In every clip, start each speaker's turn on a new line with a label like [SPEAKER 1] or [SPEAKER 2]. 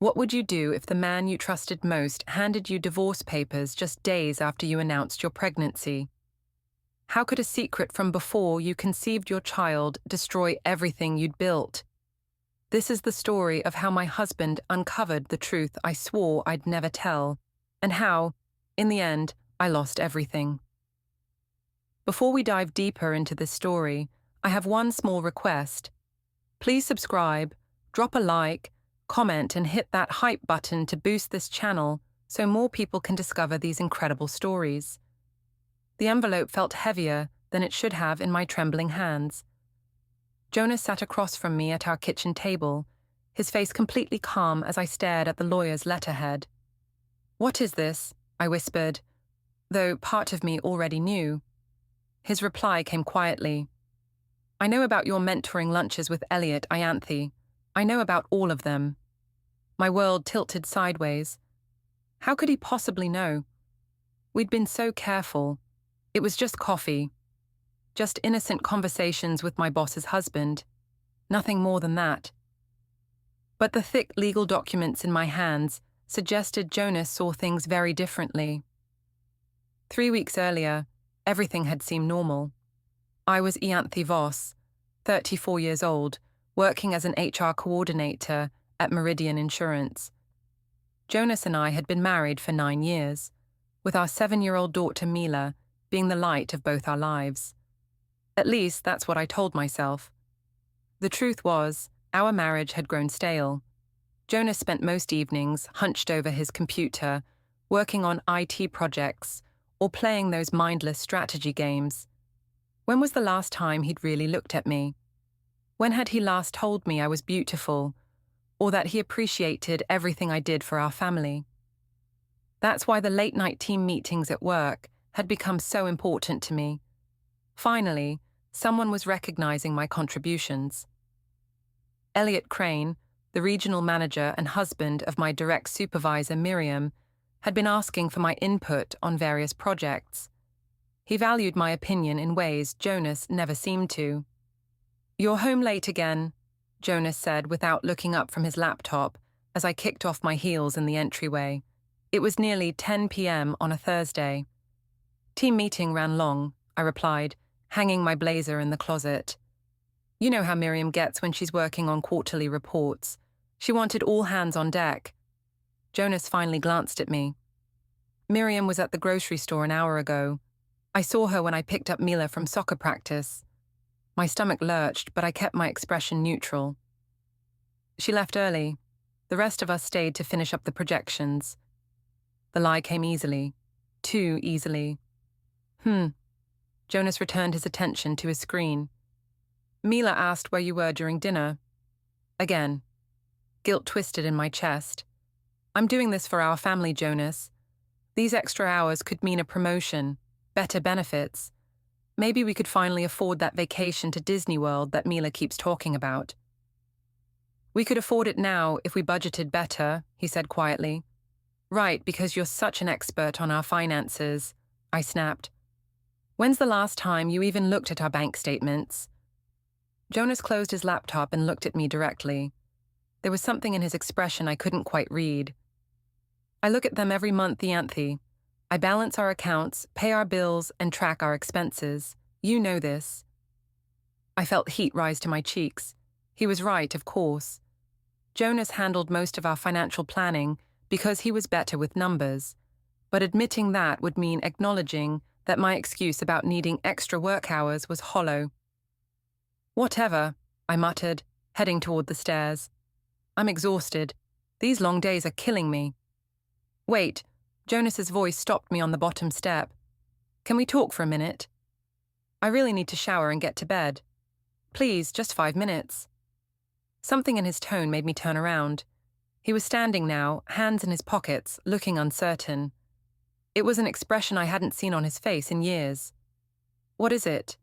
[SPEAKER 1] What would you do if the man you trusted most handed you divorce papers just days after you announced your pregnancy? How could a secret from before you conceived your child destroy everything you'd built? This is the story of how my husband uncovered the truth I swore I'd never tell, and how, in the end, I lost everything. Before we dive deeper into this story, I have one small request. Please subscribe, drop a like, comment, and hit that hype button to boost this channel so more people can discover these incredible stories. The envelope felt heavier than it should have in my trembling hands. Jonas sat across from me at our kitchen table, his face completely calm as I stared at the lawyer's letterhead. "What is this?" I whispered, though part of me already knew. His reply came quietly. "I know about your mentoring lunches with Eliot, Ianthe. I know about all of them." My world tilted sideways. How could he possibly know? We'd been so careful. It was just coffee. Just innocent conversations with my boss's husband. Nothing more than that. But the thick legal documents in my hands suggested Jonas saw things very differently. 3 weeks earlier, everything had seemed normal. I was Ianthe Voss, 34 years old, working as an HR coordinator at Meridian Insurance. Jonas and I had been married for 9 years, with our 7-year-old daughter Mila being the light of both our lives. At least that's what I told myself. The truth was, our marriage had grown stale. Jonas spent most evenings hunched over his computer, working on IT projects or playing those mindless strategy games. When was the last time he'd really looked at me? When had he last told me I was beautiful, or that he appreciated everything I did for our family? That's why the late-night team meetings at work had become so important to me. Finally, someone was recognizing my contributions. Eliot Crane, the regional manager and husband of my direct supervisor Miriam, had been asking for my input on various projects. He valued my opinion in ways Jonas never seemed to. "You're home late again," Jonas said without looking up from his laptop as I kicked off my heels in the entryway. It was nearly 10 p.m. on a Thursday. "Team meeting ran long," I replied, hanging my blazer in the closet. You know how Miriam gets when she's working on quarterly reports. She wanted all hands on deck. Jonas finally glanced at me. "Miriam was at the grocery store an hour ago. I saw her when I picked up Mila from soccer practice." My stomach lurched, but I kept my expression neutral. "She left early. The rest of us stayed to finish up the projections." The lie came easily. Too easily. Jonas returned his attention to his screen. "Mila asked where you were during dinner." Again. Guilt twisted in my chest. "I'm doing this for our family, Jonas. These extra hours could mean a promotion, better benefits. Maybe we could finally afford that vacation to Disney World that Mila keeps talking about." "We could afford it now if we budgeted better," he said quietly. "Right, because you're such an expert on our finances," I snapped. "When's the last time you even looked at our bank statements?" Jonas closed his laptop and looked at me directly. There was something in his expression I couldn't quite read. "I look at them every month, Ianthe. I balance our accounts, pay our bills, and track our expenses. You know this." I felt heat rise to my cheeks. He was right, of course. Jonas handled most of our financial planning because he was better with numbers, but admitting that would mean acknowledging that my excuse about needing extra work hours was hollow. "Whatever," I muttered, heading toward the stairs. "I'm exhausted. These long days are killing me." "Wait," Jonas's voice stopped me on the bottom step. "Can we talk for a minute? I really need to shower and get to bed. Please, just 5 minutes." Something in his tone made me turn around. He was standing now, hands in his pockets, looking uncertain. It was an expression I hadn't seen on his face in years. "What is it?"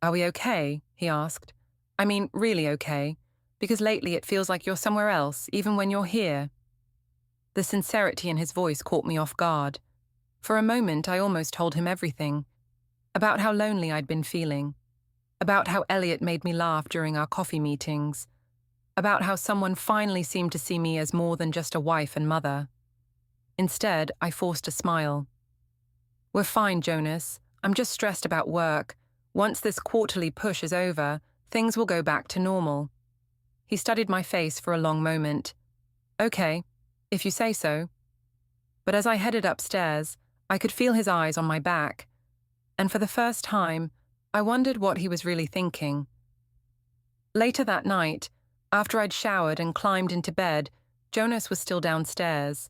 [SPEAKER 1] "Are we okay?" he asked. "I mean, really okay, because lately it feels like you're somewhere else, even when you're here." The sincerity in his voice caught me off guard. For a moment, I almost told him everything. About how lonely I'd been feeling. About how Eliot made me laugh during our coffee meetings. about how someone finally seemed to see me as more than just a wife and mother. Instead, I forced a smile. "We're fine, Jonas. I'm just stressed about work. Once this quarterly push is over, things will go back to normal." He studied my face for a long moment. "Okay, if you say so." But as I headed upstairs, I could feel his eyes on my back, and for the first time, I wondered what he was really thinking. Later that night, after I'd showered and climbed into bed, Jonas was still downstairs.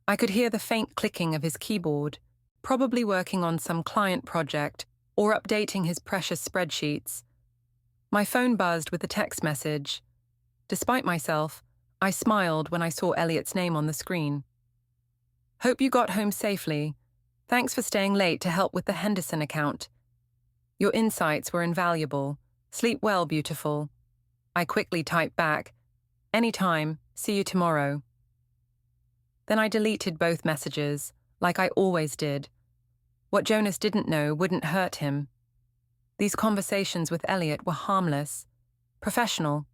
[SPEAKER 1] I could hear the faint clicking of his keyboard, probably working on some client project or updating his precious spreadsheets. My phone buzzed with a text message. Despite myself, I smiled when I saw Eliot's name on the screen. "Hope you got home safely. Thanks for staying late to help with the Henderson account. Your insights were invaluable. Sleep well, beautiful." I quickly typed back, "Anytime, see you tomorrow." Then I deleted both messages, like I always did. What Jonas didn't know wouldn't hurt him. These conversations with Eliot were harmless, professional.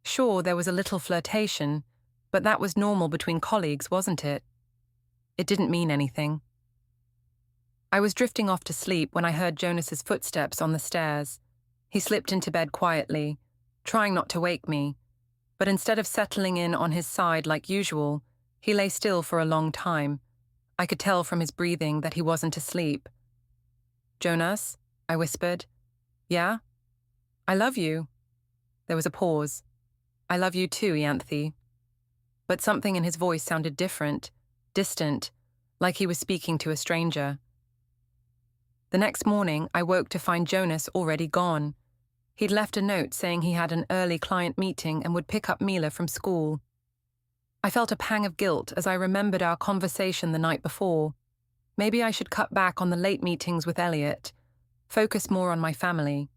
[SPEAKER 1] Sure, there was a little flirtation, but that was normal between colleagues, wasn't it? It didn't mean anything. I was drifting off to sleep when I heard Jonas's footsteps on the stairs. He slipped into bed quietly, trying not to wake me, but instead of settling in on his side like usual, he lay still for a long time. I could tell from his breathing that he wasn't asleep. "Jonas?" I whispered. "Yeah?" "I love you." There was a pause. "I love you too, Ianthe." But something in his voice sounded different, distant, like he was speaking to a stranger. The next morning, I woke to find Jonas already gone. He'd left a note saying he had an early client meeting and would pick up Mila from school. I felt a pang of guilt as I remembered our conversation the night before. Maybe I should cut back on the late meetings with Eliot, focus more on my family.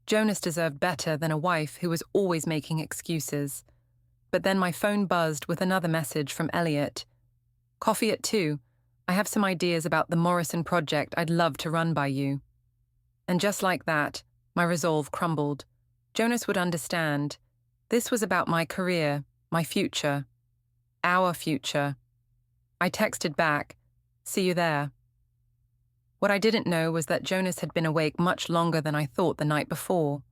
[SPEAKER 1] Jonas deserved better than a wife who was always making excuses. But then my phone buzzed with another message from Eliot. "Coffee at 2. I have some ideas about the Morrison project I'd love to run by you." And just like that, my resolve crumbled. Jonas would understand. This was about my career, my future. Our future. I texted back, "See you there." What I didn't know was that Jonas had been awake much longer than I thought the night before.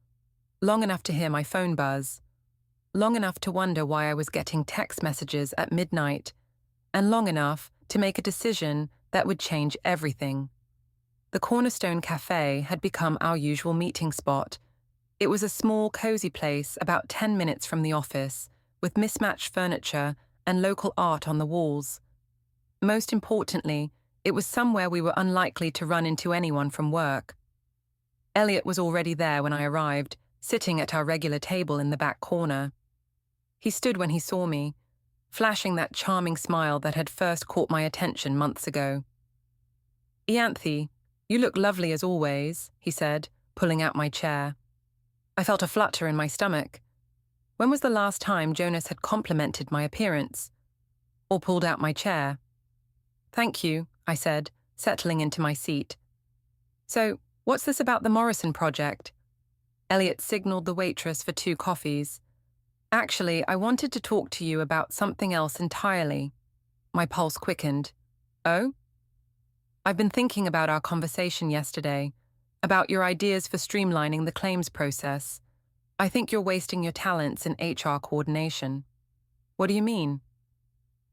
[SPEAKER 1] Long enough to hear my phone buzz. Long enough to wonder why I was getting text messages at midnight. And long enough to make a decision that would change everything. The Cornerstone Cafe had become our usual meeting spot. It was a small, cozy place about 10 minutes from the office, with mismatched furniture and local art on the walls. Most importantly, it was somewhere we were unlikely to run into anyone from work. Eliot was already there when I arrived, sitting at our regular table in the back corner. He stood when he saw me, flashing that charming smile that had first caught my attention months ago. "Ianthe, you look lovely as always," he said, pulling out my chair. I felt a flutter in my stomach. When was the last time Jonas had complimented my appearance? Or pulled out my chair? "Thank you," I said, settling into my seat. "So, what's this about the Morrison project?" Eliot signaled the waitress for 2 coffees. "Actually, I wanted to talk to you about something else entirely." My pulse quickened. "Oh?" "I've been thinking about our conversation yesterday, about your ideas for streamlining the claims process. I think you're wasting your talents in HR coordination." "What do you mean?"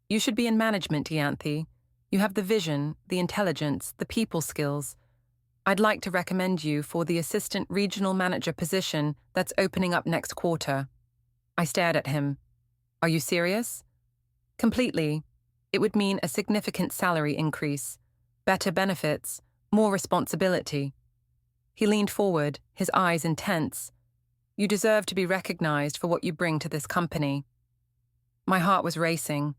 [SPEAKER 1] "You should be in management, Ianthe. You have the vision, the intelligence, the people skills. I'd like to recommend you for the assistant regional manager position that's opening up next quarter." I stared at him. "Are you serious?" "Completely. It would mean a significant salary increase, better benefits, more responsibility." He leaned forward, his eyes intense. "You deserve to be recognized for what you bring to this company." My heart was racing.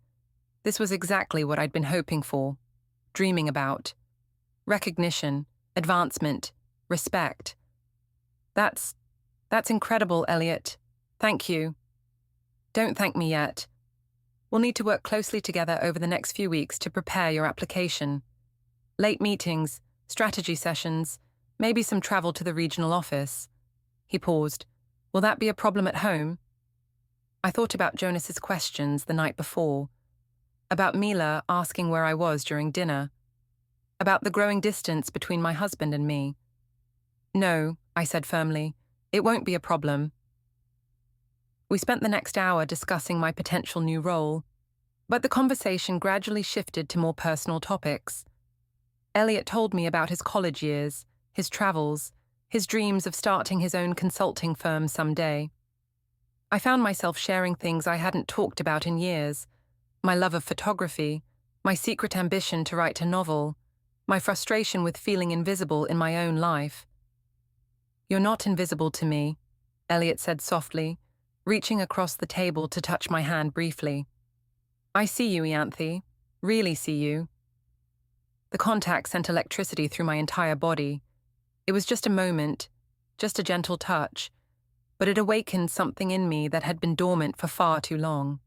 [SPEAKER 1] This was exactly what I'd been hoping for, dreaming about. Recognition, advancement, respect. That's incredible, Eliot. Thank you." "Don't thank me yet. We'll need to work closely together over the next few weeks to prepare your application. Late meetings, strategy sessions, maybe some travel to the regional office." He paused. "Will that be a problem at home?" I thought about Jonas's questions the night before, about Mila asking where I was during dinner, about the growing distance between my husband and me. No, I said firmly, it won't be a problem. We spent the next hour discussing my potential new role, but the conversation gradually shifted to more personal topics. Eliot told me about his college years, his travels, his dreams of starting his own consulting firm someday. I found myself sharing things I hadn't talked about in years: my love of photography, my secret ambition to write a novel, my frustration with feeling invisible in my own life. "You're not invisible to me," Eliot said softly, reaching across the table to touch my hand briefly. "I see you, Ianthe. Really see you." The contact sent electricity through my entire body. It was just a moment, just a gentle touch, but it awakened something in me that had been dormant for far too long.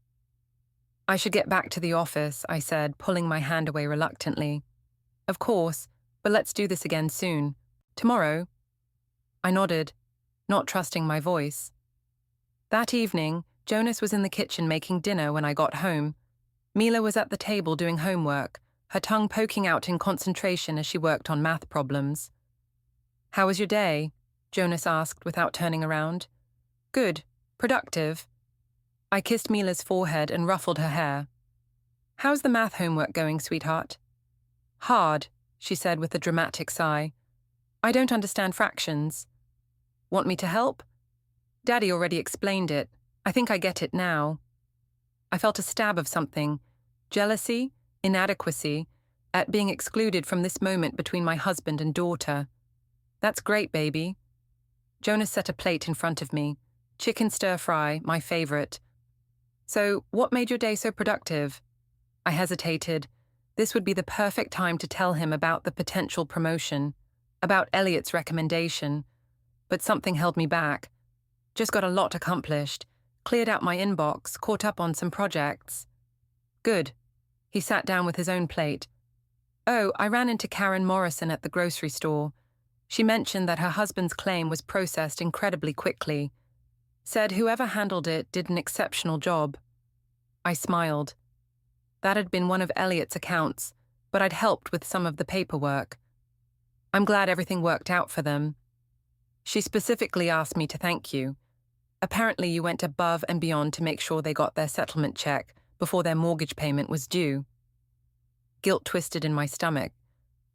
[SPEAKER 1] "I should get back to the office," I said, pulling my hand away reluctantly. "Of course, but let's do this again soon. Tomorrow?" I nodded, not trusting my voice. That evening, Jonas was in the kitchen making dinner when I got home. Mila was at the table doing homework, her tongue poking out in concentration as she worked on math problems. "How was your day?" Jonas asked without turning around. "Good. Productive." I kissed Mila's forehead and ruffled her hair. "How's the math homework going, sweetheart?" "Hard," she said with a dramatic sigh. "I don't understand fractions." "Want me to help?" "Daddy already explained it. I think I get it now." I felt a stab of something: jealousy, inadequacy, at being excluded from this moment between my husband and daughter. "That's great, baby." Jonas set a plate in front of me. Chicken stir-fry, my favorite. "So, what made your day so productive?" I hesitated. This would be the perfect time to tell him about the potential promotion, about Eliot's recommendation. But something held me back. Just got a lot accomplished, cleared out my inbox, caught up on some projects. "Good." He sat down with his own plate. "Oh, I ran into Karen Morrison at the grocery store. She mentioned that her husband's claim was processed incredibly quickly. Said whoever handled it did an exceptional job." I smiled. That had been one of Eliot's accounts, but I'd helped with some of the paperwork. "I'm glad everything worked out for them. She specifically asked me to thank you. Apparently you went above and beyond to make sure they got their settlement check before their mortgage payment was due." Guilt twisted in my stomach.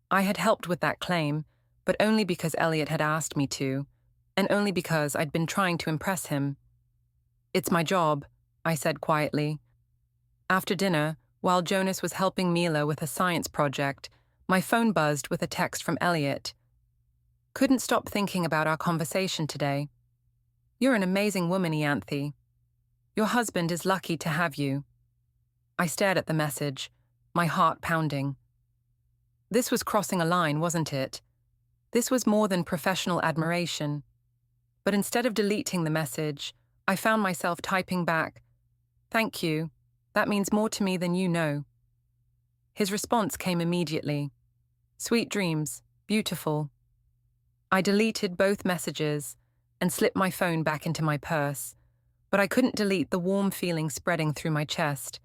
[SPEAKER 1] I had helped with that claim, but only because Eliot had asked me to, and only because I'd been trying to impress him. "It's my job," I said quietly. After dinner, while Jonas was helping Mila with a science project, my phone buzzed with a text from Eliot. "Couldn't stop thinking about our conversation today. You're an amazing woman, Ianthe. Your husband is lucky to have you." I stared at the message, my heart pounding. This was crossing a line, wasn't it? This was more than professional admiration. But instead of deleting the message, I found myself typing back, "Thank you. That means more to me than you know." His response came immediately. "Sweet dreams. Beautiful." I deleted both messages and slipped my phone back into my purse, but I couldn't delete the warm feeling spreading through my chest.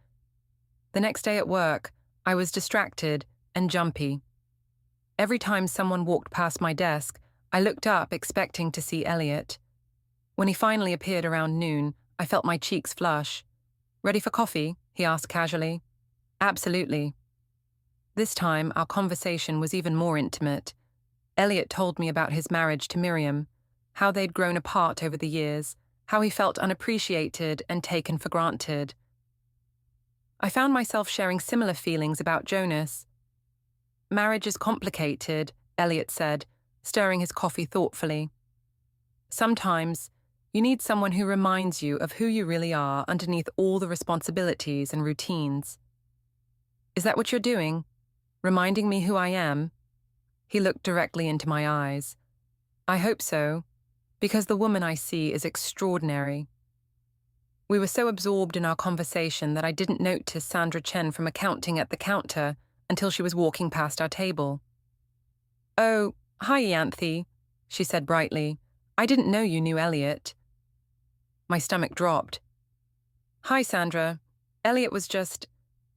[SPEAKER 1] The next day at work, I was distracted and jumpy. Every time someone walked past my desk, I looked up expecting to see Eliot. When he finally appeared around noon, I felt my cheeks flush. "Ready for coffee?" he asked casually. "Absolutely." This time, our conversation was even more intimate. Eliot told me about his marriage to Miriam, how they'd grown apart over the years, how he felt unappreciated and taken for granted. I found myself sharing similar feelings about Jonas. "Marriage is complicated," Eliot said, stirring his coffee thoughtfully. "Sometimes, you need someone who reminds you of who you really are underneath all the responsibilities and routines." "Is that what you're doing? Reminding me who I am?" He looked directly into my eyes. "I hope so, because the woman I see is extraordinary." We were so absorbed in our conversation that I didn't notice Sandra Chen from accounting at the counter until she was walking past our table. "Oh, hi, Ianthe," she said brightly. "I didn't know you knew Eliot." My stomach dropped. Hi, Sandra. Eliot was just...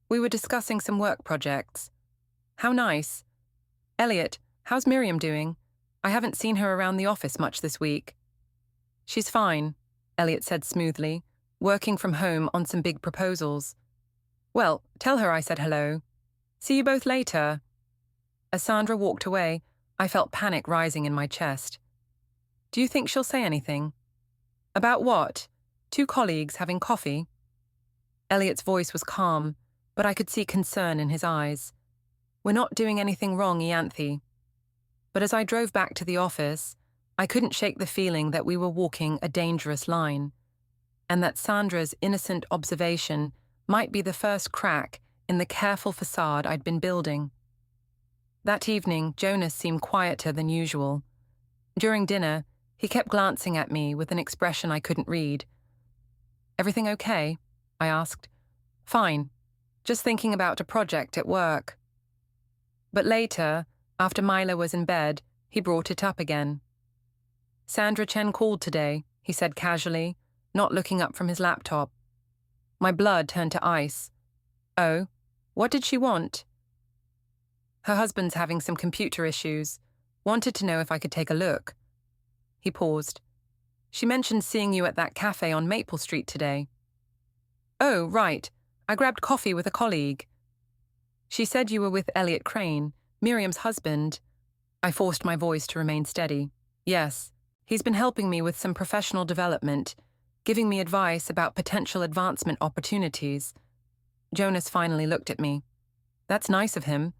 [SPEAKER 1] We were discussing some work projects. How nice. Eliot, how's Miriam doing? I haven't seen her around the office much this week. She's fine, Eliot said smoothly, working from home on some big proposals. Well, tell her I said hello. See you both later. As Sandra walked away, I felt panic rising in my chest. Do you think she'll say anything? About what? Two colleagues having coffee? Eliot's voice was calm, but I could see concern in his eyes. We're not doing anything wrong, Ianthe. But as I drove back to the office, I couldn't shake the feeling that we were walking a dangerous line, and that Sandra's innocent observation might be the first crack in the careful facade I'd been building. That evening, Jonas seemed quieter than usual. During dinner, he kept glancing at me with an expression I couldn't read. Everything okay? I asked. Fine. Just thinking about a project at work. But later, after Mila was in bed, he brought it up again. Sandra Chen called today, he said casually, not looking up from his laptop. My blood turned to ice. Oh, what did she want? Her husband's having some computer issues. Wanted to know if I could take a look. He paused. She mentioned seeing you at that cafe on Maple Street today. Oh, right. I grabbed coffee with a colleague. She said you were with Eliot Crane, Miriam's husband. I forced my voice to remain steady. Yes, he's been helping me with some professional development, giving me advice about potential advancement opportunities. Jonas finally looked at me. That's nice of him.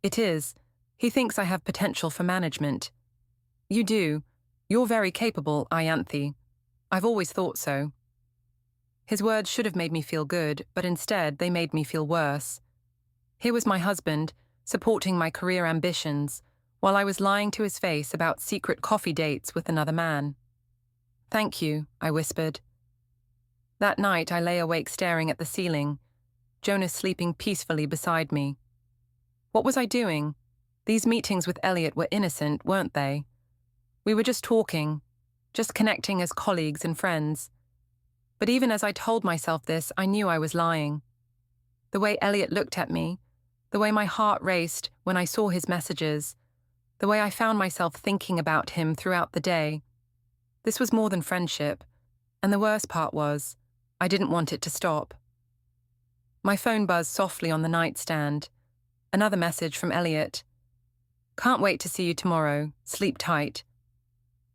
[SPEAKER 1] It is. He thinks I have potential for management. You do. You're very capable, Ianthe. I've always thought so. His words should have made me feel good, but instead they made me feel worse. Here was my husband, supporting my career ambitions, while I was lying to his face about secret coffee dates with another man. Thank you, I whispered. That night I lay awake staring at the ceiling, Jonas sleeping peacefully beside me. What was I doing? These meetings with Eliot were innocent, weren't they? We were just talking, just connecting as colleagues and friends. But even as I told myself this, I knew I was lying. The way Eliot looked at me, the way my heart raced when I saw his messages, the way I found myself thinking about him throughout the day. This was more than friendship, and the worst part was, I didn't want it to stop. My phone buzzed softly on the nightstand. Another message from Eliot. Can't wait to see you tomorrow. Sleep tight.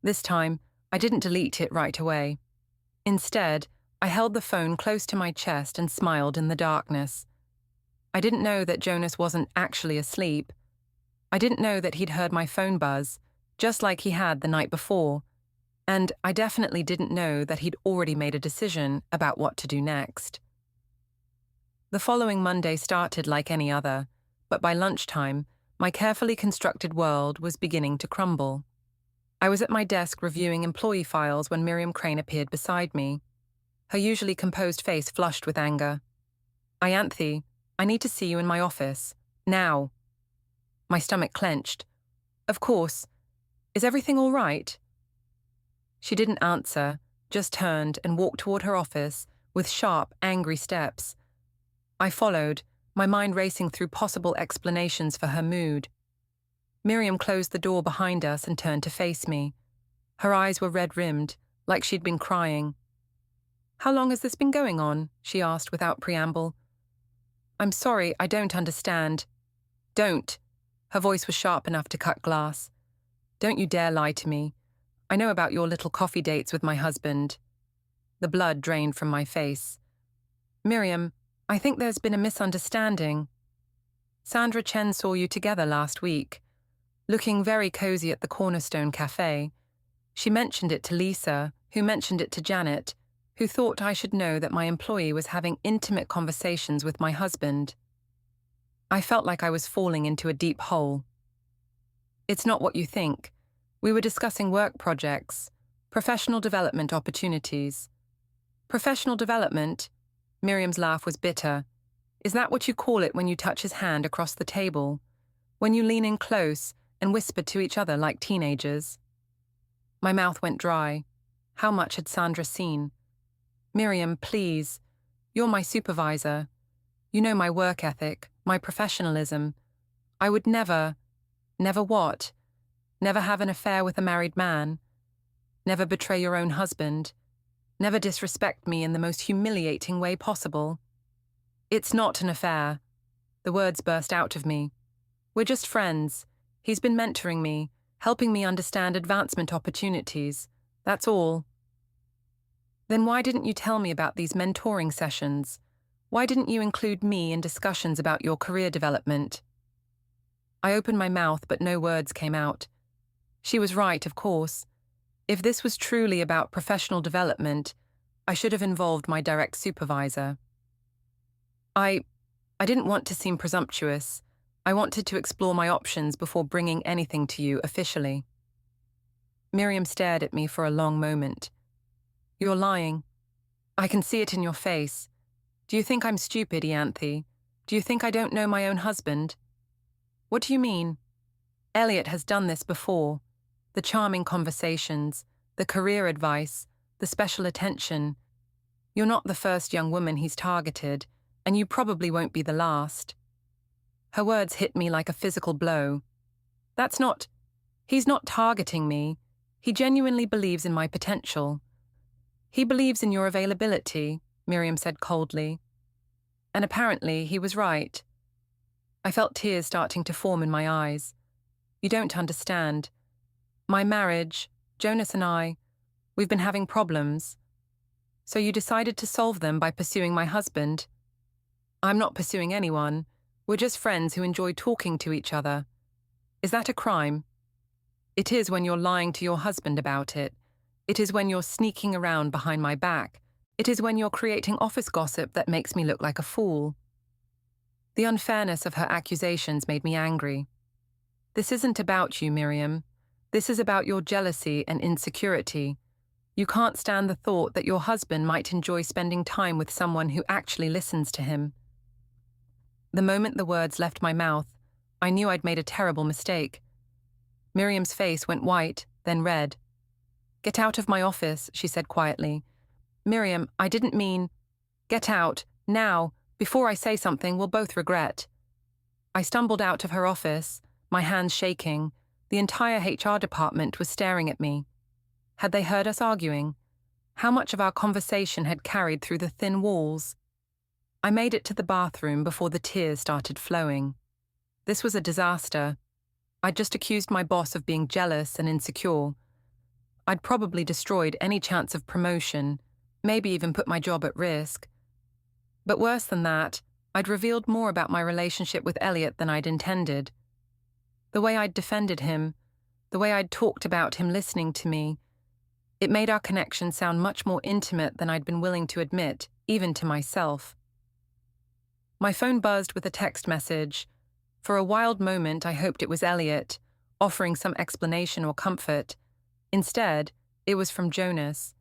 [SPEAKER 1] This time, I didn't delete it right away. Instead, I held the phone close to my chest and smiled in the darkness. I didn't know that Jonas wasn't actually asleep. I didn't know that he'd heard my phone buzz, just like he had the night before. And I definitely didn't know that he'd already made a decision about what to do next. The following Monday started like any other, but by lunchtime, my carefully constructed world was beginning to crumble. I was at my desk reviewing employee files when Miriam Crane appeared beside me. Her usually composed face flushed with anger. Ianthe, I need to see you in my office. Now. My stomach clenched. Of course. Is everything all right? She didn't answer, just turned and walked toward her office with sharp, angry steps. I followed, my mind racing through possible explanations for her mood. Miriam closed the door behind us and turned to face me. Her eyes were red-rimmed, like she'd been crying. How long has this been going on? She asked without preamble. I'm sorry, I don't understand. Don't. Her voice was sharp enough to cut glass. Don't you dare lie to me. I know about your little coffee dates with my husband. The blood drained from my face. Miriam, I think there's been a misunderstanding. Sandra Chen saw you together last week, looking very cozy at the Cornerstone Cafe. She mentioned it to Lisa, who mentioned it to Janet, who thought I should know that my employee was having intimate conversations with my husband. I felt like I was falling into a deep hole. It's not what you think. We were discussing work projects, professional development opportunities. Professional development? Miriam's laugh was bitter. Is that what you call it when you touch his hand across the table? When you lean in close and whisper to each other like teenagers? My mouth went dry. How much had Sandra seen? Miriam, please. You're my supervisor. You know my work ethic, my professionalism. I would never what? Never have an affair with a married man. Never betray your own husband. Never disrespect me in the most humiliating way possible. It's not an affair. The words burst out of me. We're just friends. He's been mentoring me, helping me understand advancement opportunities. That's all. Then why didn't you tell me about these mentoring sessions? Why didn't you include me in discussions about your career development? I opened my mouth, but no words came out. She was right, of course. If this was truly about professional development, I should have involved my direct supervisor. I didn't want to seem presumptuous. I wanted to explore my options before bringing anything to you officially. Miriam stared at me for a long moment. You're lying. I can see it in your face. Do you think I'm stupid, Ianthe? Do you think I don't know my own husband? What do you mean? Eliot has done this before. The charming conversations, the career advice, the special attention. You're not the first young woman he's targeted, and you probably won't be the last. Her words hit me like a physical blow. He's not targeting me. He genuinely believes in my potential. He believes in your availability, Miriam said coldly. And apparently he was right. I felt tears starting to form in my eyes. You don't understand. My marriage, Jonas and I, we've been having problems. So you decided to solve them by pursuing my husband. I'm not pursuing anyone. We're just friends who enjoy talking to each other. Is that a crime? It is when you're lying to your husband about it. It is when you're sneaking around behind my back. It is when you're creating office gossip that makes me look like a fool. The unfairness of her accusations made me angry. This isn't about you, Miriam. This is about your jealousy and insecurity. You can't stand the thought that your husband might enjoy spending time with someone who actually listens to him. The moment the words left my mouth, I knew I'd made a terrible mistake. Miriam's face went white, then red. Get out of my office, she said quietly. Miriam, I didn't mean... Get out, now, before I say something we'll both regret. I stumbled out of her office, my hands shaking. The entire HR department was staring at me. Had they heard us arguing? How much of our conversation had carried through the thin walls? I made it to the bathroom before the tears started flowing. This was a disaster. I'd just accused my boss of being jealous and insecure. I'd probably destroyed any chance of promotion, maybe even put my job at risk. But worse than that, I'd revealed more about my relationship with Eliot than I'd intended. The way I'd defended him, the way I'd talked about him listening to me, it made our connection sound much more intimate than I'd been willing to admit, even to myself. My phone buzzed with a text message. For a wild moment, I hoped it was Eliot, offering some explanation or comfort. Instead, it was from Jonas.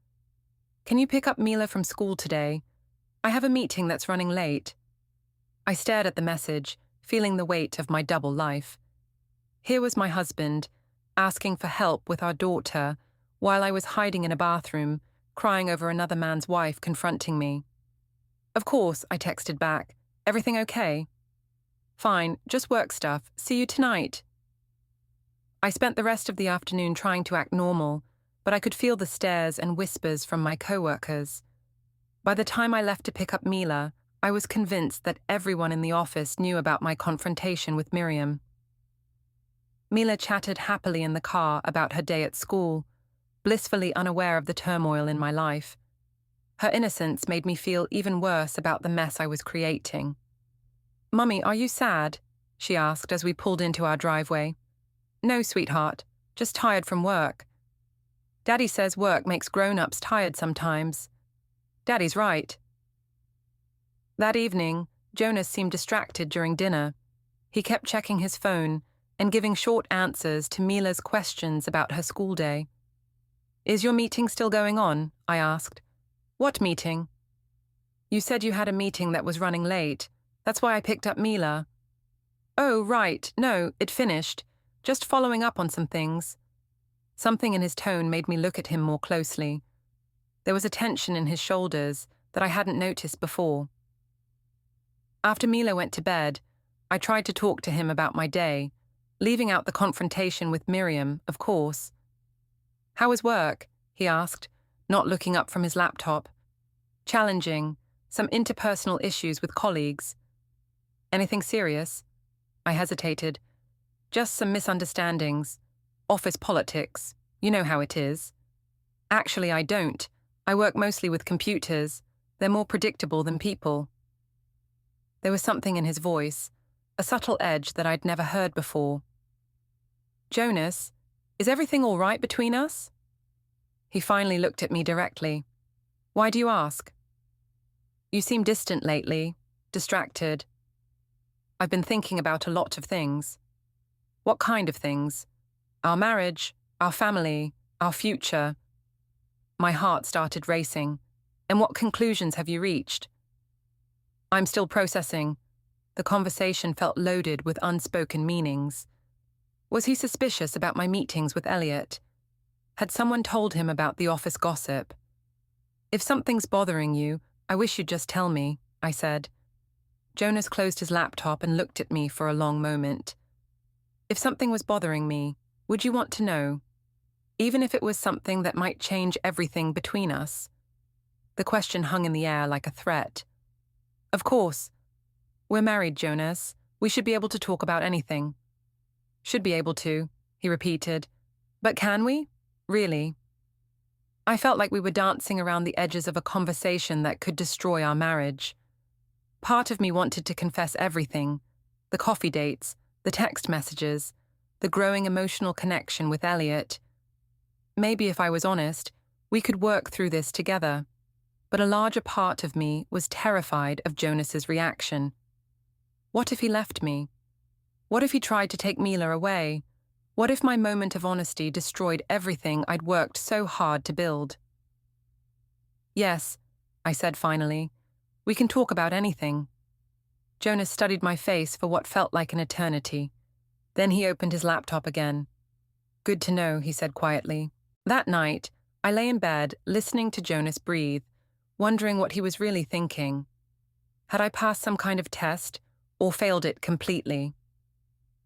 [SPEAKER 1] Can you pick up Mila from school today? I have a meeting that's running late. I stared at the message, feeling the weight of my double life. Here was my husband, asking for help with our daughter, while I was hiding in a bathroom, crying over another man's wife confronting me. Of course, I texted back. Everything okay? Fine, just work stuff. See you tonight. I spent the rest of the afternoon trying to act normal, but I could feel the stares and whispers from my co-workers. By the time I left to pick up Mila, I was convinced that everyone in the office knew about my confrontation with Miriam. Mila chatted happily in the car about her day at school, blissfully unaware of the turmoil in my life. Her innocence made me feel even worse about the mess I was creating. Mummy, are you sad? She asked as we pulled into our driveway. No, sweetheart, just tired from work. Daddy says work makes grown-ups tired sometimes. Daddy's right. That evening, Jonas seemed distracted during dinner. He kept checking his phone and giving short answers to Mila's questions about her school day. Is your meeting still going on? I asked. What meeting? You said you had a meeting that was running late. That's why I picked up Mila. Oh, right. No, it finished. Just following up on some things. Something in his tone made me look at him more closely. There was a tension in his shoulders, that I hadn't noticed before. After Mila went to bed, I tried to talk to him about my day, leaving out the confrontation with Miriam, of course. "How was work?" he asked, not looking up from his laptop. "Challenging, some interpersonal issues with colleagues." "Anything serious?" I hesitated. "Just some misunderstandings. Office politics. You know how it is." "Actually, I don't. I work mostly with computers. They're more predictable than people." There was something in his voice, a subtle edge that I'd never heard before. "Jonas, is everything all right between us?" He finally looked at me directly. "Why do you ask?" "You seem distant lately, distracted." "I've been thinking about a lot of things." "What kind of things?" "Our marriage, our family, our future." My heart started racing. "And what conclusions have you reached?" "I'm still processing." The conversation felt loaded with unspoken meanings. Was he suspicious about my meetings with Eliot? Had someone told him about the office gossip? "If something's bothering you, I wish you'd just tell me," I said. Jonas closed his laptop and looked at me for a long moment. "If something was bothering me, would you want to know? Even if it was something that might change everything between us?" The question hung in the air like a threat. "Of course. We're married, Jonas. We should be able to talk about anything." "Should be able to," he repeated. "But can we? Really?" I felt like we were dancing around the edges of a conversation that could destroy our marriage. Part of me wanted to confess everything: the coffee dates, the text messages, the growing emotional connection with Eliot. Maybe if I was honest, we could work through this together. But a larger part of me was terrified of Jonas's reaction. What if he left me? What if he tried to take Mila away? What if my moment of honesty destroyed everything I'd worked so hard to build? "Yes," I said finally. "We can talk about anything." Jonas studied my face for what felt like an eternity. Then he opened his laptop again. "Good to know," he said quietly. That night, I lay in bed, listening to Jonas breathe, wondering what he was really thinking. Had I passed some kind of test, or failed it completely?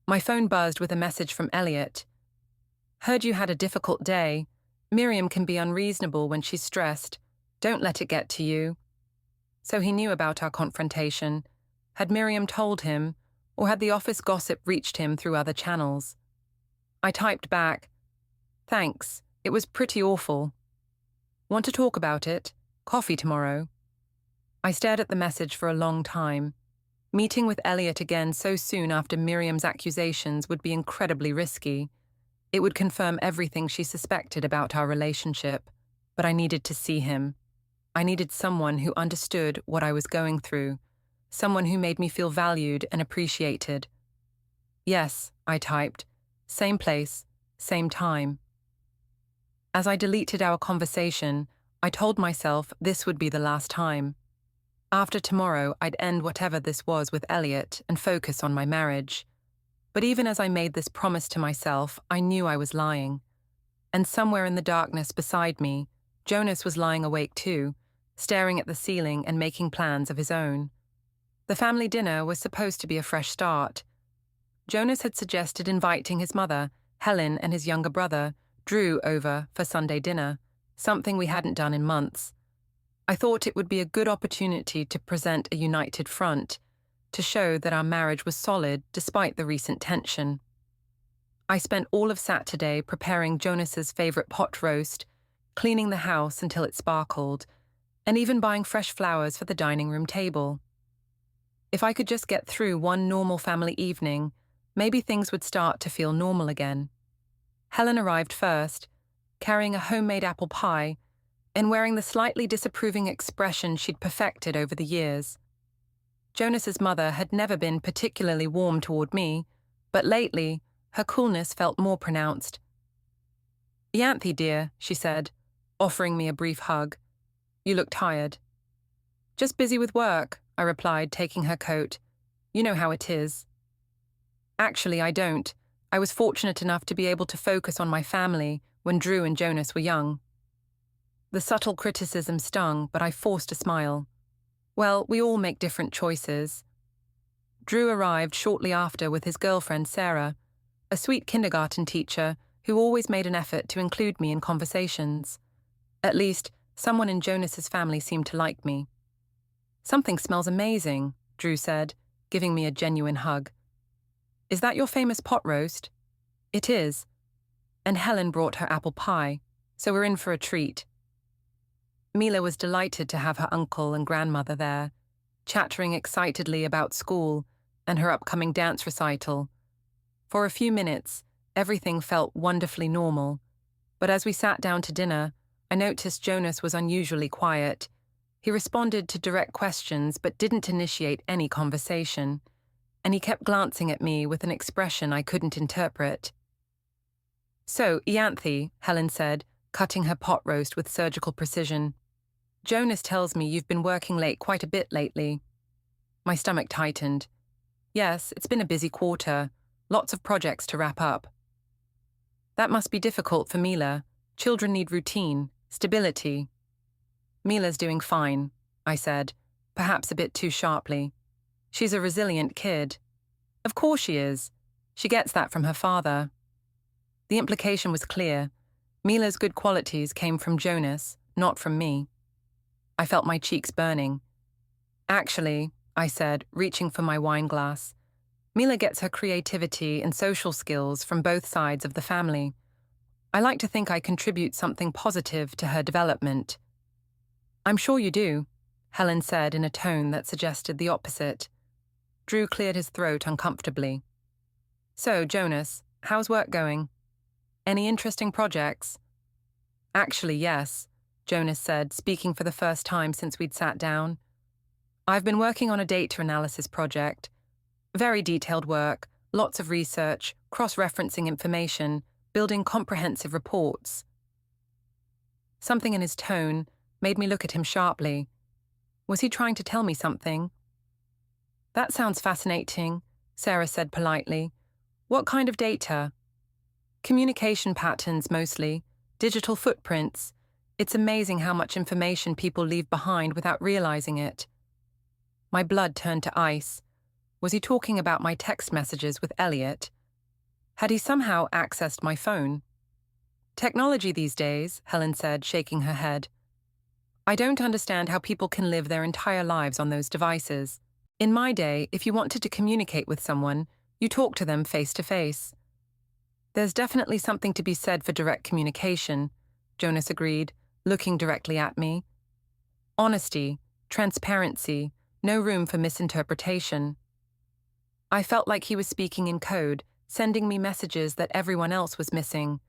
[SPEAKER 1] My phone buzzed with a message from Eliot. "Heard you had a difficult day. Miriam can be unreasonable when she's stressed. Don't let it get to you." So he knew about our confrontation. Had Miriam told him, or had the office gossip reached him through other channels? I typed back, "Thanks, it was pretty awful. Want to talk about it? Coffee tomorrow." I stared at the message for a long time. Meeting with Eliot again so soon after Miriam's accusations would be incredibly risky. It would confirm everything she suspected about our relationship, but I needed to see him. I needed someone who understood what I was going through, someone who made me feel valued and appreciated. "Yes," I typed. "Same place, same time." As I deleted our conversation, I told myself this would be the last time. After tomorrow, I'd end whatever this was with Eliot and focus on my marriage. But even as I made this promise to myself, I knew I was lying. And somewhere in the darkness beside me, Jonas was lying awake too, staring at the ceiling and making plans of his own. The family dinner was supposed to be a fresh start. Jonas had suggested inviting his mother, Helen, and his younger brother, Drew, over for Sunday dinner, something we hadn't done in months. I thought it would be a good opportunity to present a united front, to show that our marriage was solid despite the recent tension. I spent all of Saturday preparing Jonas's favorite pot roast, cleaning the house until it sparkled, and even buying fresh flowers for the dining room table. If I could just get through one normal family evening, maybe things would start to feel normal again. Helen arrived first, carrying a homemade apple pie and wearing the slightly disapproving expression she'd perfected over the years. Jonas's mother had never been particularly warm toward me, but lately, her coolness felt more pronounced. "Ianthe, dear," she said, offering me a brief hug. "You look tired." "Just busy with work," I replied, taking her coat. "You know how it is." "Actually, I don't. I was fortunate enough to be able to focus on my family when Drew and Jonas were young." The subtle criticism stung, but I forced a smile. Well, we all make different choices. Drew arrived shortly after with his girlfriend Sarah, a sweet kindergarten teacher who always made an effort to include me in conversations. At least, someone in Jonas's family seemed to like me. "Something smells amazing," Drew said, giving me a genuine hug. "Is that your famous pot roast?" "It is. And Helen brought her apple pie, so we're in for a treat." Mila was delighted to have her uncle and grandmother there, chattering excitedly about school and her upcoming dance recital. For a few minutes, everything felt wonderfully normal, but as we sat down to dinner, I noticed Jonas was unusually quiet. He responded to direct questions but didn't initiate any conversation, and he kept glancing at me with an expression I couldn't interpret. "So, Ianthe," Helen said, cutting her pot roast with surgical precision. "Jonas tells me you've been working late quite a bit lately." My stomach tightened. "Yes, it's been a busy quarter. Lots of projects to wrap up." "That must be difficult for Mila. Children need routine, stability." "Mila's doing fine," I said, perhaps a bit too sharply. "She's a resilient kid." "Of course she is. She gets that from her father." The implication was clear. Mila's good qualities came from Jonas, not from me. I felt my cheeks burning. "Actually," I said, reaching for my wine glass, "Mila gets her creativity and social skills from both sides of the family. I like to think I contribute something positive to her development." "I'm sure you do," Helen said in a tone that suggested the opposite. Drew cleared his throat uncomfortably. "So, Jonas, how's work going? Any interesting projects?" "Actually, yes," Jonas said, speaking for the first time since we'd sat down. "I've been working on a data analysis project. Very detailed work, lots of research, cross-referencing information, building comprehensive reports." Something in his tone made me look at him sharply. Was he trying to tell me something? "That sounds fascinating," Sarah said politely. "What kind of data?" "Communication patterns mostly, digital footprints. It's amazing how much information people leave behind without realizing it." My blood turned to ice. Was he talking about my text messages with Eliot? Had he somehow accessed my phone? "Technology these days," Helen said, shaking her head. "I don't understand how people can live their entire lives on those devices. In my day, if you wanted to communicate with someone, you talk to them face to face." "There's definitely something to be said for direct communication," Jonas agreed, looking directly at me. "Honesty, transparency, no room for misinterpretation." I felt like he was speaking in code, sending me messages that everyone else was missing.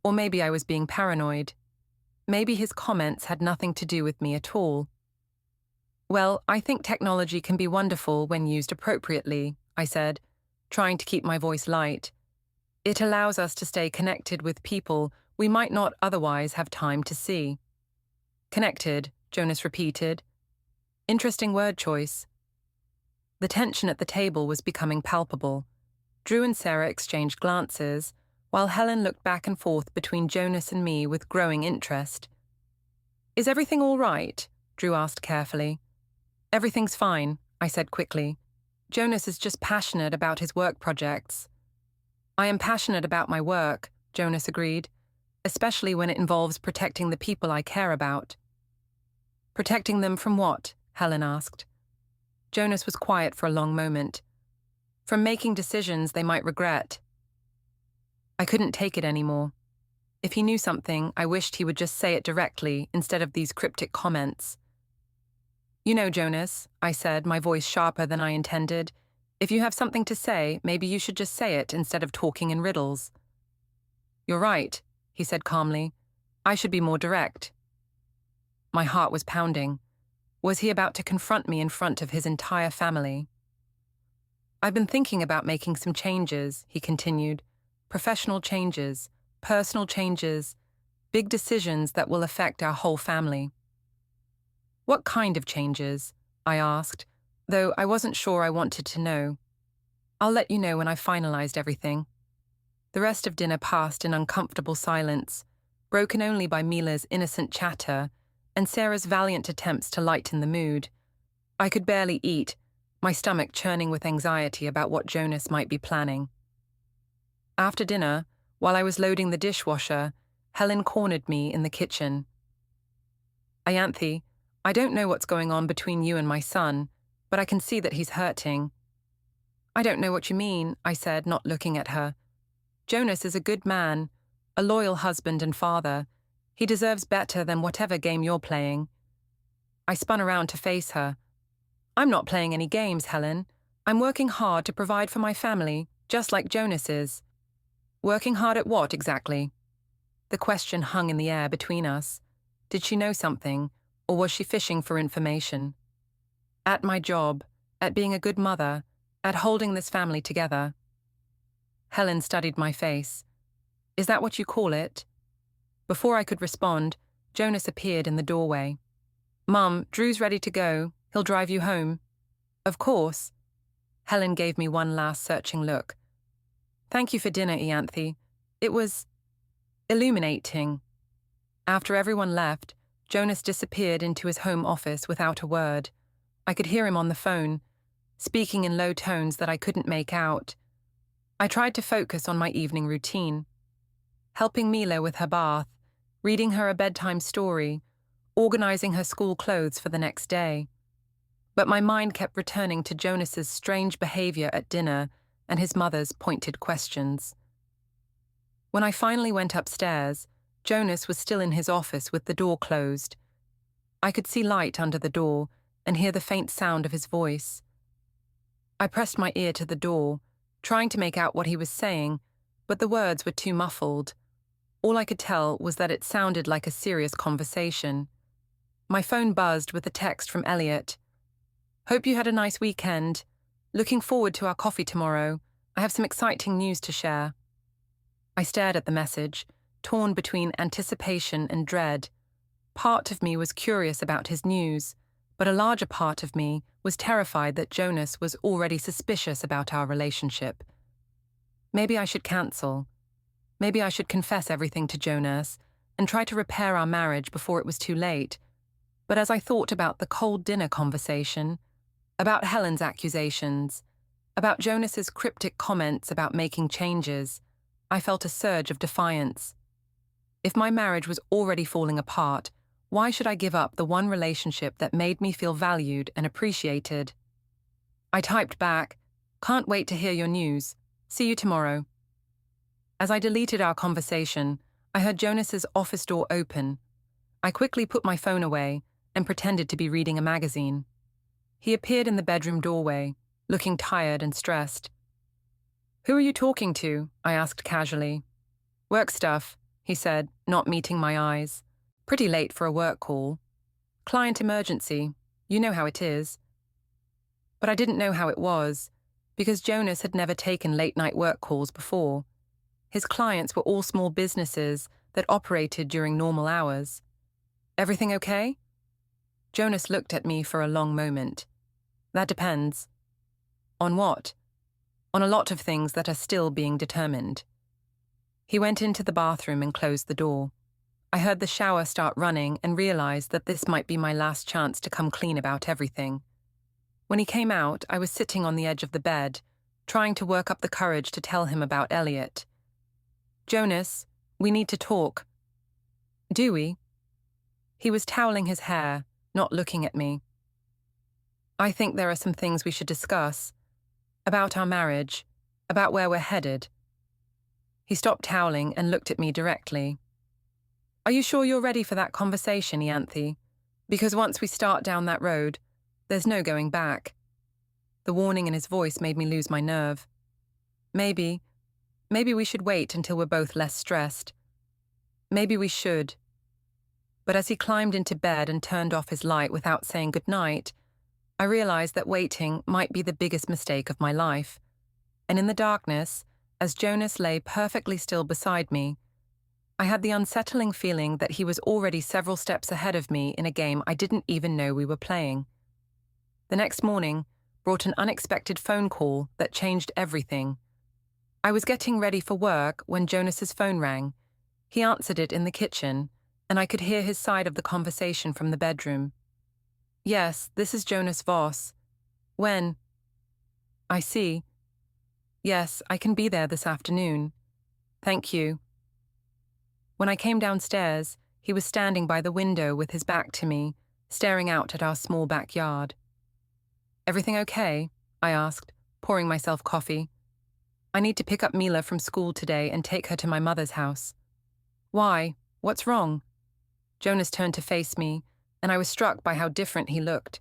[SPEAKER 1] Or maybe I was being paranoid. Maybe his comments had nothing to do with me at all. "Well, I think technology can be wonderful when used appropriately," I said, trying to keep my voice light. "It allows us to stay connected with people we might not otherwise have time to see." "Connected," Jonas repeated. Interesting word choice. The tension at the table was becoming palpable. Drew and Sarah exchanged glances, while Helen looked back and forth between Jonas and me with growing interest. "Is everything all right?" Drew asked carefully. "Everything's fine," I said quickly. "Jonas is just passionate about his work projects." "I am passionate about my work," Jonas agreed, "especially when it involves protecting the people I care about." "Protecting them from what?" Helen asked. Jonas was quiet for a long moment. "From making decisions they might regret." I couldn't take it anymore. If he knew something, I wished he would just say it directly instead of these cryptic comments. "You know, Jonas," I said, my voice sharper than I intended, "if you have something to say, maybe you should just say it instead of talking in riddles." "You're right," he said calmly. "I should be more direct." My heart was pounding. Was he about to confront me in front of his entire family? "I've been thinking about making some changes," he continued. "Professional changes, personal changes, big decisions that will affect our whole family." "What kind of changes?" I asked, though I wasn't sure I wanted to know. "I'll let you know when I've finalized everything." The rest of dinner passed in uncomfortable silence. broken only by Mila's innocent chatter and Sarah's valiant attempts to lighten the mood. I could barely eat, my stomach churning with anxiety about what Jonas might be planning. After dinner, while I was loading the dishwasher, Helen cornered me in the kitchen. "Ianthe, I don't know what's going on between you and my son, but I can see that he's hurting." "I don't know what you mean," I said, not looking at her. "Jonas is a good man, a loyal husband and father. He deserves better than whatever game you're playing." I spun around to face her. "I'm not playing any games, Helen. I'm working hard to provide for my family, just like Jonas is." "Working hard at what, exactly?" The question hung in the air between us. Did she know something, or was she fishing for information? "At my job, at being a good mother, at holding this family together." Helen studied my face. "Is that what you call it?" Before I could respond, Jonas appeared in the doorway. "Mum, Drew's ready to go. He'll drive you home." "Of course." Helen gave me one last searching look. "Thank you for dinner, Ianthe. It was illuminating." After everyone left, Jonas disappeared into his home office without a word. I could hear him on the phone, speaking in low tones that I couldn't make out. I tried to focus on my evening routine. Helping Mila with her bath, reading her a bedtime story, organizing her school clothes for the next day. But my mind kept returning to Jonas's strange behavior at dinner and his mother's pointed questions. When I finally went upstairs, Jonas was still in his office with the door closed. I could see light under the door and hear the faint sound of his voice. I pressed my ear to the door, trying to make out what he was saying, but the words were too muffled. All I could tell was that it sounded like a serious conversation. My phone buzzed with a text from Eliot. "Hope you had a nice weekend. Looking forward to our coffee tomorrow. I have some exciting news to share." I stared at the message, torn between anticipation and dread. Part of me was curious about his news, but a larger part of me was terrified that Jonas was already suspicious about our relationship. Maybe I should cancel. Maybe I should confess everything to Jonas and try to repair our marriage before it was too late. But as I thought about the cold dinner conversation, about Helen's accusations, about Jonas's cryptic comments about making changes, I felt a surge of defiance. If my marriage was already falling apart, why should I give up the one relationship that made me feel valued and appreciated? I typed back, "Can't wait to hear your news. See you tomorrow." As I deleted our conversation, I heard Jonas's office door open. I quickly put my phone away and pretended to be reading a magazine. He appeared in the bedroom doorway, looking tired and stressed. "Who are you talking to?" I asked casually. "Work stuff," he said, not meeting my eyes. "Pretty late for a work call. Client emergency. You know how it is." But I didn't know how it was, because Jonas had never taken late-night work calls before. His clients were all small businesses that operated during normal hours. "Everything okay?" Jonas looked at me for a long moment. "That depends." "On what?" "On a lot of things that are still being determined." He went into the bathroom and closed the door. I heard the shower start running and realized that this might be my last chance to come clean about everything. When he came out, I was sitting on the edge of the bed, trying to work up the courage to tell him about Eliot. "Jonas, we need to talk." "Do we?" He was toweling his hair, not looking at me. "I think there are some things we should discuss. About our marriage, about where we're headed." He stopped toweling and looked at me directly. "Are you sure you're ready for that conversation, Ianthe? Because once we start down that road, there's no going back." The warning in his voice made me lose my nerve. Maybe we should wait until we're both less stressed. Maybe we should." But as he climbed into bed and turned off his light without saying goodnight, I realized that waiting might be the biggest mistake of my life. And in the darkness, as Jonas lay perfectly still beside me, I had the unsettling feeling that he was already several steps ahead of me in a game I didn't even know we were playing. The next morning brought an unexpected phone call that changed everything. I was getting ready for work when Jonas's phone rang. He answered it in the kitchen, and I could hear his side of the conversation from the bedroom. Yes, this is Jonas Voss. When? I see. Yes, I can be there this afternoon. Thank you. When I came downstairs, he was standing by the window with his back to me, staring out at our small backyard. Everything okay? I asked, pouring myself coffee. I need to pick up Mila from school today and take her to my mother's house. Why? What's wrong? Jonas turned to face me, and I was struck by how different he looked.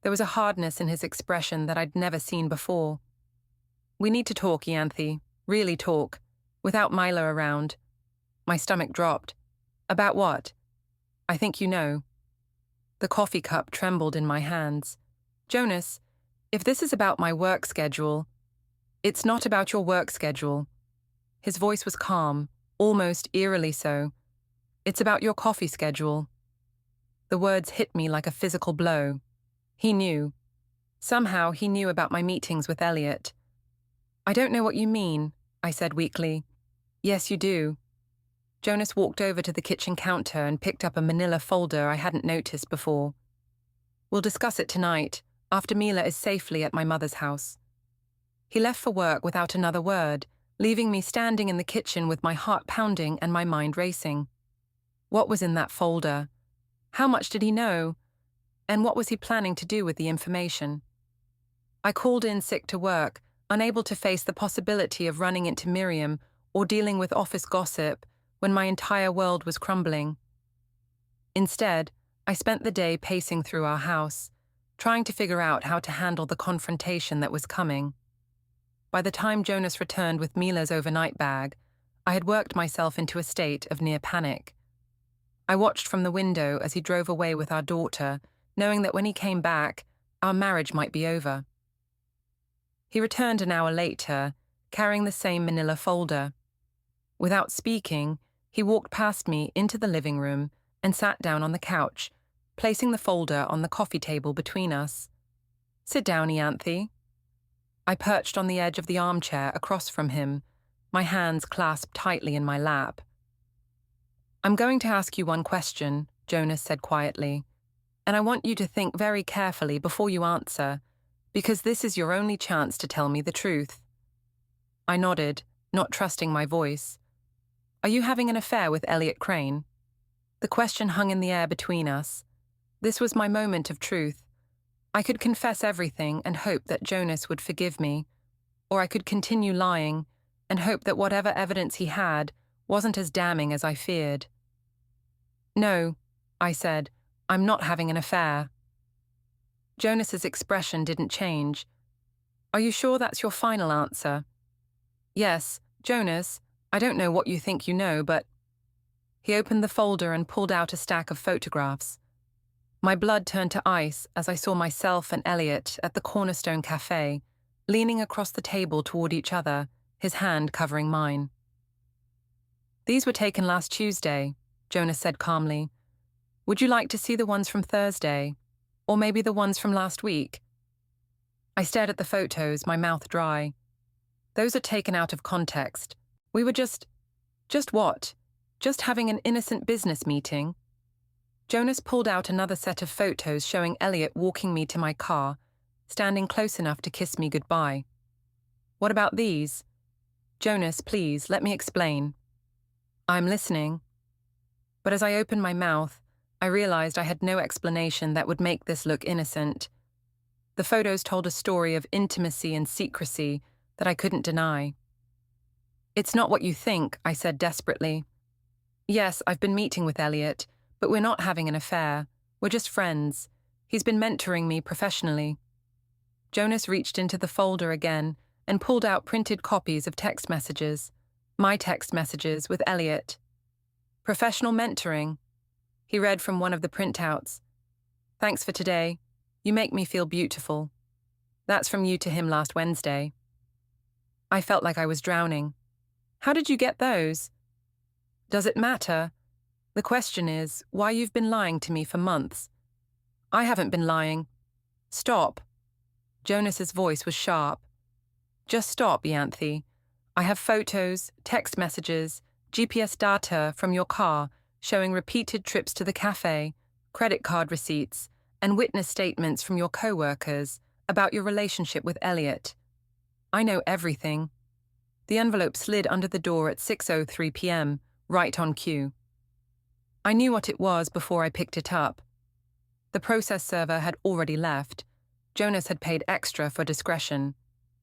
[SPEAKER 1] There was a hardness in his expression that I'd never seen before. We need to talk, Ianthe. Really talk. Without Mila around. My stomach dropped. About what? I think you know. The coffee cup trembled in my hands. Jonas, if this is about my work schedule, it's not about your work schedule. His voice was calm, almost eerily so. It's about your coffee schedule. The words hit me like a physical blow. He knew. Somehow he knew about my meetings with Eliot. I don't know what you mean, I said weakly. Yes, you do. Jonas walked over to the kitchen counter and picked up a manila folder I hadn't noticed before. We'll discuss it tonight, after Mila is safely at my mother's house. He left for work without another word, leaving me standing in the kitchen with my heart pounding and my mind racing. What was in that folder? How much did he know? And what was he planning to do with the information? I called in sick to work, unable to face the possibility of running into Miriam or dealing with office gossip when my entire world was crumbling. Instead, I spent the day pacing through our house, trying to figure out how to handle the confrontation that was coming. By the time Jonas returned with Mila's overnight bag, I had worked myself into a state of near panic. I watched from the window as he drove away with our daughter, knowing that when he came back, our marriage might be over. He returned an hour later, carrying the same manila folder. Without speaking, he walked past me into the living room and sat down on the couch, placing the folder on the coffee table between us. Sit down, Ianthe. I perched on the edge of the armchair across from him, my hands clasped tightly in my lap. I'm going to ask you one question, Jonas said quietly, and I want you to think very carefully before you answer, because this is your only chance to tell me the truth. I nodded, not trusting my voice. Are you having an affair with Eliot Crane? The question hung in the air between us. This was my moment of truth. I could confess everything and hope that Jonas would forgive me, or I could continue lying and hope that whatever evidence he had wasn't as damning as I feared. No, I said, I'm not having an affair. Jonas's expression didn't change. Are you sure that's your final answer? Yes, Jonas, I don't know what you think you know, but... He opened the folder and pulled out a stack of photographs. My blood turned to ice as I saw myself and Eliot at the Cornerstone Cafe, leaning across the table toward each other, his hand covering mine. These were taken last Tuesday, Jonas said calmly. Would you like to see the ones from Thursday? Or maybe the ones from last week? I stared at the photos, my mouth dry. Those are taken out of context. We were just what? Just having an innocent business meeting? Jonas pulled out another set of photos showing Eliot walking me to my car, standing close enough to kiss me goodbye. What about these? Jonas, please, let me explain. I'm listening. But as I opened my mouth, I realized I had no explanation that would make this look innocent. The photos told a story of intimacy and secrecy that I couldn't deny. It's not what you think, I said desperately. Yes, I've been meeting with Eliot, but we're not having an affair. We're just friends. He's been mentoring me professionally. Jonas reached into the folder again and pulled out printed copies of text messages, my text messages with Eliot. Professional mentoring. He read from one of the printouts. Thanks for today. You make me feel beautiful. That's from you to him last Wednesday. I felt like I was drowning. How did you get those? Does it matter? The question is, why you've been lying to me for months. I haven't been lying. Stop. Jonas's voice was sharp. Just stop, Ianthe. I have photos, text messages, GPS data from your car showing repeated trips to the cafe, credit card receipts, and witness statements from your co-workers about your relationship with Eliot. I know everything. The envelope slid under the door at 6:03 p.m., right on cue. I knew what it was before I picked it up. The process server had already left. Jonas had paid extra for discretion.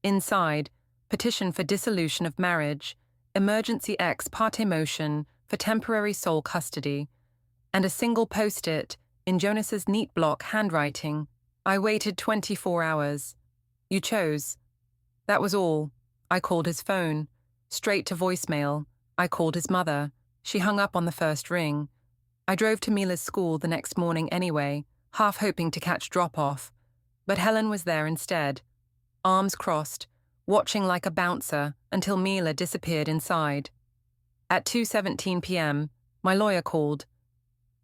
[SPEAKER 1] Inside, petition for dissolution of marriage, emergency ex parte motion for temporary sole custody, and a single post-it in Jonas's neat block handwriting. I waited 24 hours. You chose. That was all. I called his phone. Straight to voicemail. I called his mother. She hung up on the first ring. I drove to Mila's school the next morning anyway, half hoping to catch drop-off. But Helen was there instead, arms crossed, watching like a bouncer until Mila disappeared inside. At 2:17 p.m., my lawyer called.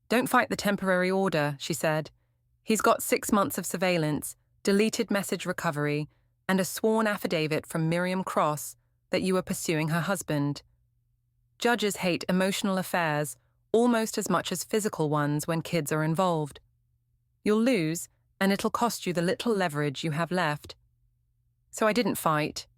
[SPEAKER 1] "Don't fight the temporary order," she said. "He's got 6 months of surveillance, deleted message recovery, and a sworn affidavit from Miriam that you were pursuing her husband. Judges hate emotional affairs almost as much as physical ones when kids are involved. You'll lose, and it'll cost you the little leverage you have left." So I didn't fight.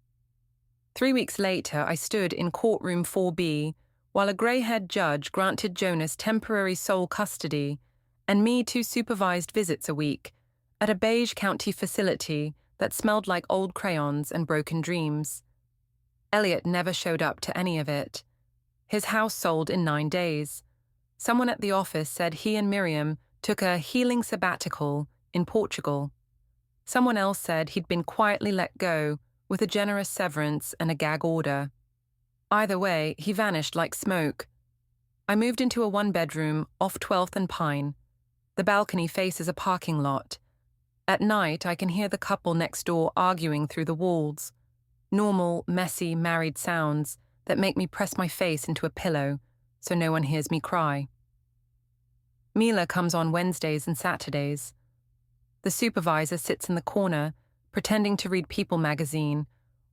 [SPEAKER 1] 3 weeks later, I stood in courtroom 4B while a grey-haired judge granted Jonas temporary sole custody and me 2 supervised visits a week at a beige county facility that smelled like old crayons and broken dreams. Eliot never showed up to any of it. His house sold in 9 days. Someone at the office said he and Miriam took a healing sabbatical in Portugal. Someone else said he'd been quietly let go with a generous severance and a gag order. Either way, he vanished like smoke. I moved into a 1-bedroom off 12th and Pine. The balcony faces a parking lot. At night, I can hear the couple next door arguing through the walls. Normal, messy, married sounds that make me press my face into a pillow so no one hears me cry. Mila comes on Wednesdays and Saturdays. The supervisor sits in the corner, pretending to read People magazine,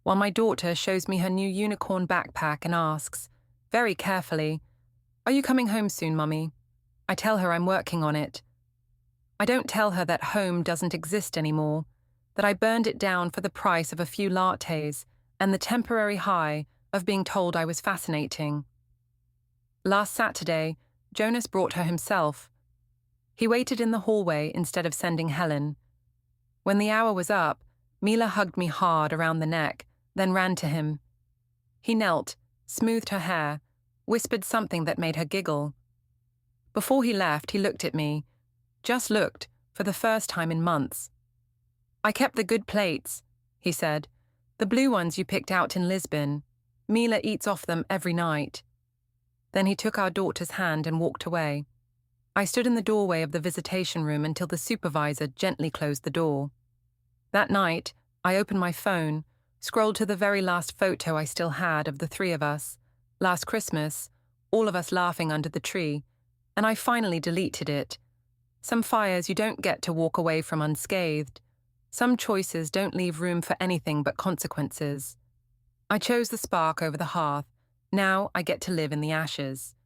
[SPEAKER 1] while my daughter shows me her new unicorn backpack and asks, very carefully, "Are you coming home soon, Mummy?" I tell her I'm working on it. I don't tell her that home doesn't exist anymore, that I burned it down for the price of a few lattes and the temporary high of being told I was fascinating. Last Saturday, Jonas brought her himself. He waited in the hallway instead of sending Helen. When the hour was up, Mila hugged me hard around the neck, then ran to him. He knelt, smoothed her hair, whispered something that made her giggle. Before he left, he looked at me, just looked, for the first time in months. "I kept the good plates," he said, "the blue ones you picked out in Lisbon. Mila eats off them every night." Then he took our daughter's hand and walked away. I stood in the doorway of the visitation room until the supervisor gently closed the door. That night, I opened my phone, scrolled to the very last photo I still had of the 3 of us, last Christmas, all of us laughing under the tree, and I finally deleted it. Some fires you don't get to walk away from unscathed. Some choices don't leave room for anything but consequences. I chose the spark over the hearth. Now I get to live in the ashes.